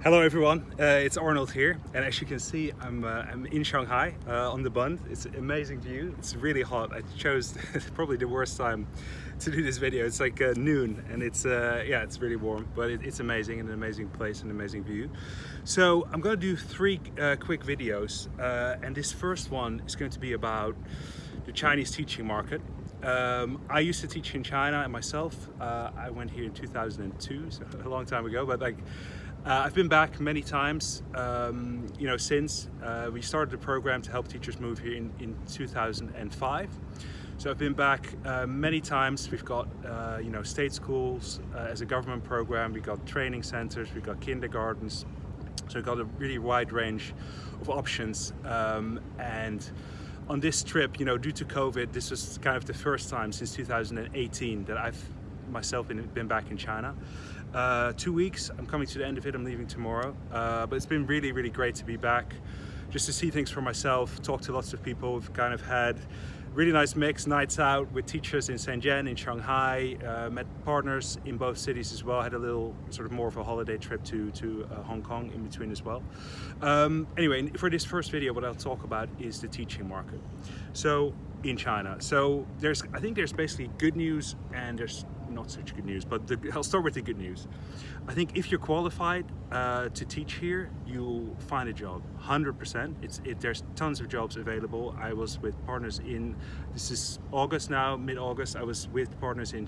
Hello everyone, it's Arnold here, and as you can see I'm in Shanghai on the Bund. It's an amazing view. It's really hot. I chose probably the worst time to do this video. It's like noon and it's really warm, but it's amazing, an amazing place, an amazing view. So I'm going to do three quick videos, and this first one is going to be about the Chinese teaching market. I used to teach in China myself. I went here in 2002, so a long time ago, but I've been back many times, since we started the program to help teachers move here in 2005. So I've been back many times. We've got, state schools as a government program. We've got training centers, we've got kindergartens. So we've got a really wide range of options. And on this trip, due to COVID, this was kind of the first time since 2018 that I've myself been back in China. 2 weeks, I'm coming to the end of it, I'm leaving tomorrow, but it's been really, really great to be back, just to see things for myself, talk to lots of people. We've kind of had really nice mix, nights out with teachers in Shenzhen, in Shanghai, met partners in both cities as well, had a little sort of more of a holiday trip to Hong Kong in between as well. Anyway, for this first video, what I'll talk about is the teaching market. So in China, so I think there's basically good news and there's not such good news, but I'll start with the good news. I think if you're qualified to teach here, you'll find a job, 100%. There's tons of jobs available. I was with partners this is August now, mid-August, I was with partners in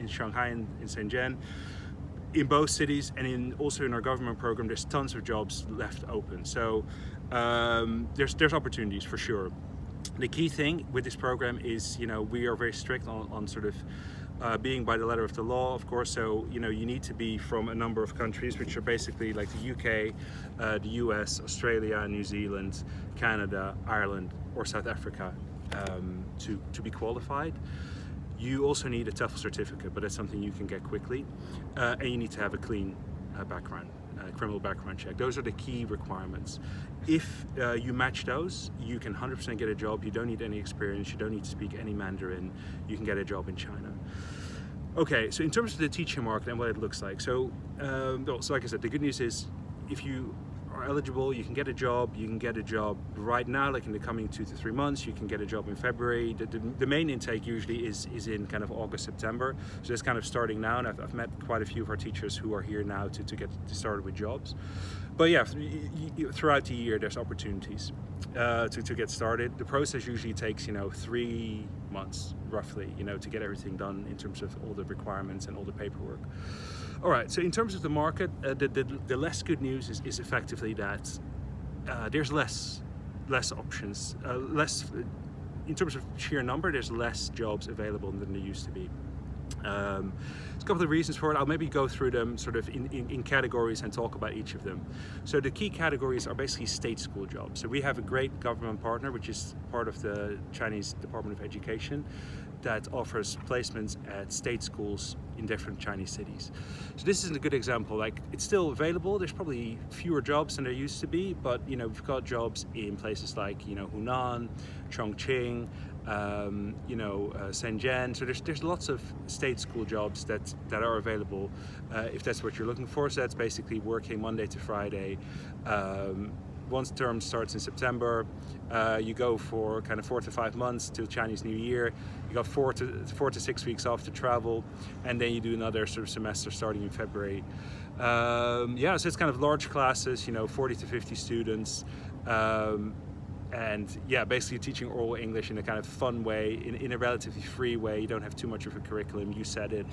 Shanghai and in Shenzhen, in both cities, and also in our government program, there's tons of jobs left open. So there's opportunities for sure. The key thing with this program is, we are very strict on sort of being by the letter of the law, of course. So, you need to be from a number of countries, which are basically like the UK, the US, Australia, New Zealand, Canada, Ireland, or South Africa to be qualified. You also need a TOEFL certificate, but that's something you can get quickly. And you need to have a clean background. Criminal background check. Those are the key requirements. If you match those, you can 100% get a job. You don't need any experience. You don't need to speak any Mandarin. You can get a job in China. Okay, so in terms of the teaching market and what it looks like. So like I said, the good news is if you are eligible, you can get a job. You can get a job right now, like in the coming 2 to 3 months. You can get a job in February. The main intake usually is in kind of August, September. So it's kind of starting now, and I've met quite a few of our teachers who are here now to get started with jobs. But yeah, throughout the year there's opportunities to get started. The process usually takes 3 months roughly, to get everything done in terms of all the requirements and all the paperwork. All right, so in terms of the market, the less good news is effectively that there's less options, in terms of sheer number, there's less jobs available than there used to be. There's a couple of reasons for it. I'll maybe go through them sort of in categories and talk about each of them. So the key categories are basically state school jobs. So we have a great government partner, which is part of the Chinese Department of Education, that offers placements at state schools in different Chinese cities. So this is a good example. Like, it's still available. There's probably fewer jobs than there used to be, but we've got jobs in places like Hunan, Chongqing, Shenzhen. So there's lots of state school jobs that are available if that's what you're looking for. So that's basically working Monday to Friday. Once term starts in September, you go for kind of 4 to 5 months till Chinese New Year. You got 4 to 6 weeks off to travel, and then you do another sort of semester starting in February. So it's kind of large classes, 40 to 50 students. And yeah, basically teaching oral English in a kind of fun way, in a relatively free way. You don't have too much of a curriculum. You set it.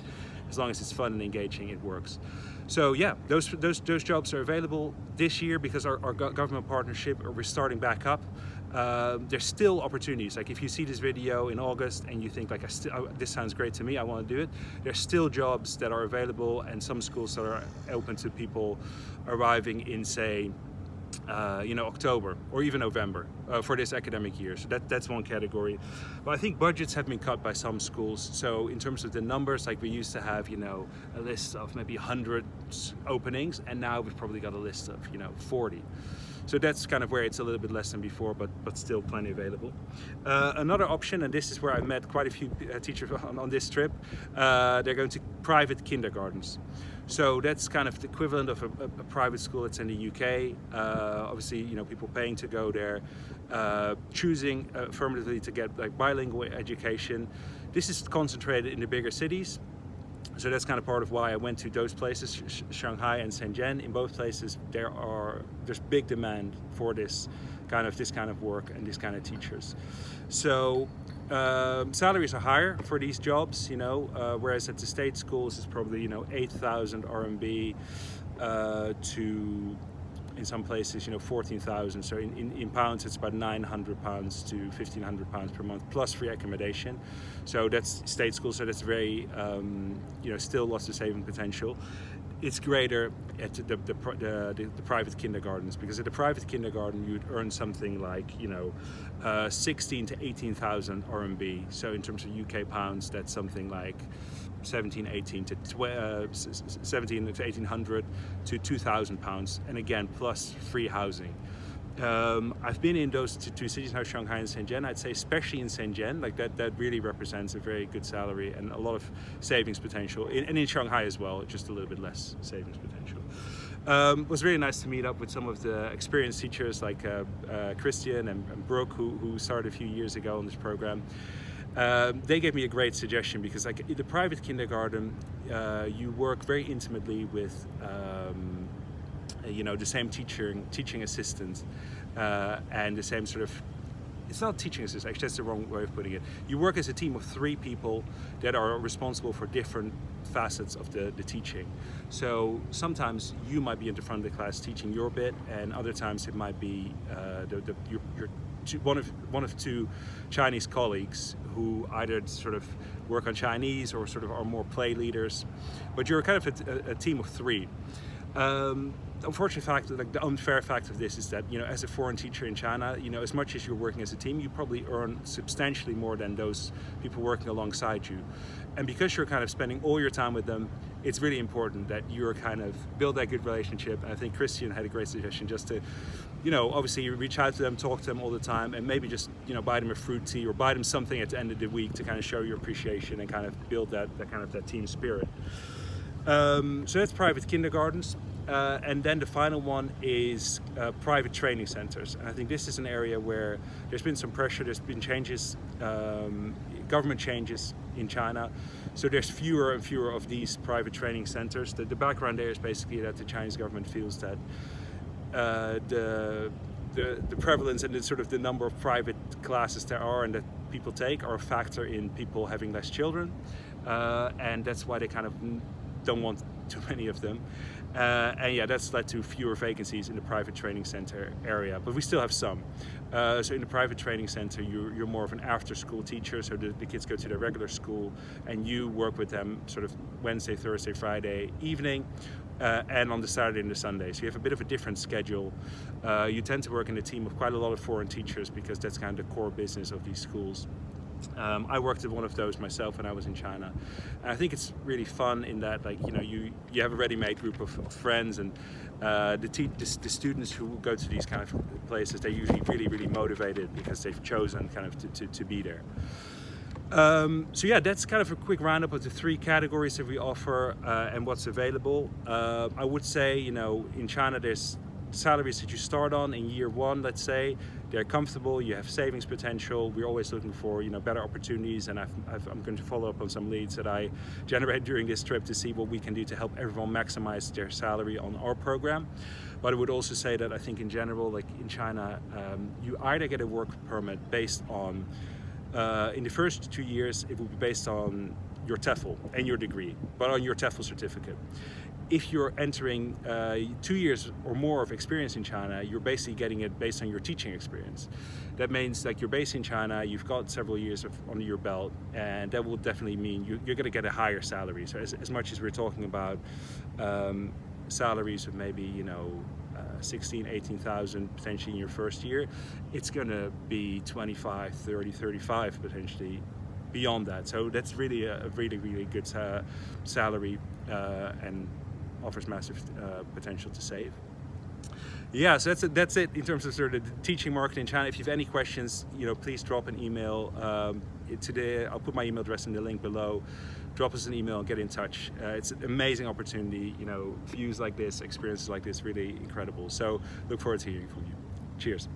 As long as it's fun and engaging, it works. So yeah, those jobs are available this year because our government partnership, we're starting back up. There's still opportunities. Like, if you see this video in August and you think like, this sounds great to me, I want to do it, there's still jobs that are available, and some schools that are open to people arriving in, say, October or even November for this academic year. So that's one category. But I think budgets have been cut by some schools. So in terms of the numbers, like, we used to have, a list of maybe 100 openings, and now we've probably got a list of, 40. So that's kind of where it's a little bit less than before, but still plenty available. Another option, and this is where I met quite a few teachers on this trip, they're going to private kindergartens. So that's kind of the equivalent of a private school that's in the UK. Obviously, people paying to go there, choosing affirmatively to get like bilingual education. This is concentrated in the bigger cities. So that's kind of part of why I went to those places, Shanghai and Shenzhen. In both places, there's big demand for this kind of work and these kind of teachers. So salaries are higher for these jobs, whereas at the state schools it's probably 8,000 RMB to, in some places 14,000. So in pounds it's about 900 pounds to 1,500 pounds per month plus free accommodation. So that's state school. So that's very still lots of saving potential. It's greater at the private kindergartens, because at the private kindergarten you'd earn something like 16 to 18,000 RMB. So in terms of UK pounds, that's something like 17 to 1800 to 2,000 pounds, and again plus free housing. I've been in those two cities now, Shanghai and Shenzhen. I'd say especially in Shenzhen, like that really represents a very good salary and a lot of savings potential. And in Shanghai as well, just a little bit less savings potential. It was really nice to meet up with some of the experienced teachers like Christian and Brooke, who started a few years ago on this program. They gave me a great suggestion, because like in the private kindergarten, you work very intimately with the same teaching assistant and the same sort of, it's not teaching assistant, actually that's the wrong way of putting it. You work as a team of 3 people that are responsible for different facets of the teaching. So sometimes you might be in the front of the class teaching your bit, and other times it might be one of 2 Chinese colleagues who either sort of work on Chinese or sort of are more play leaders, but you're kind of a team of 3. Unfortunate fact, like the unfair fact of this is that as a foreign teacher in China, as much as you're working as a team, you probably earn substantially more than those people working alongside you. And because you're kind of spending all your time with them, it's really important that you're kind of build that good relationship. And I think Christian had a great suggestion, just to obviously reach out to them, talk to them all the time, and maybe just buy them a fruit tea or buy them something at the end of the week to kind of show your appreciation and kind of build that team spirit. So that's private kindergartens. And then the final one is private training centers. And I think this is an area where there's been some pressure, there's been changes, government changes in China. So there's fewer and fewer of these private training centers. The background there is basically that the Chinese government feels that the prevalence and the number of private classes there are and that people take are a factor in people having less children. And that's why they kind of don't want too many of them. And yeah, that's led to fewer vacancies in the private training center area, but we still have some. So in the private training center, you're more of an after-school teacher, so the kids go to their regular school and you work with them sort of Wednesday, Thursday, Friday evening, and on the Saturday and the Sunday. So you have a bit of a different schedule. You tend to work in a team of quite a lot of foreign teachers, because that's kind of the core business of these schools. I worked at one of those myself when I was in China, and I think it's really fun in that, like, you have a ready-made group of friends, and the students who go to these kind of places, they're usually really motivated because they've chosen kind of to be there. So yeah, that's kind of a quick roundup of the 3 categories that we offer and what's available. I would say, in China there's salaries that you start on in year 1, let's say. They're comfortable, you have savings potential. We're always looking for better opportunities, and I'm going to follow up on some leads that I generated during this trip to see what we can do to help everyone maximize their salary on our program. But I would also say that I think in general, like in China, you either get a work permit based on, in the first 2 years, it will be based on your TEFL and your degree, but on your TEFL certificate. If you're entering 2 years or more of experience in China, you're basically getting it based on your teaching experience. That means like you're based in China, you've got several years under your belt, and that will definitely mean you're going to get a higher salary. So as much as we're talking about salaries of maybe 16, 18,000 potentially in your first year, it's going to be 25, 30, 35 potentially beyond that. So that's really a really good salary and offers massive potential to save. Yeah, so that's it in terms of sort of the teaching marketing channel. If you have any questions, please drop an email. Today, I'll put my email address in the link below. Drop us an email and get in touch. It's an amazing opportunity. Views like this, experiences like this, really incredible. So look forward to hearing from you. Cheers.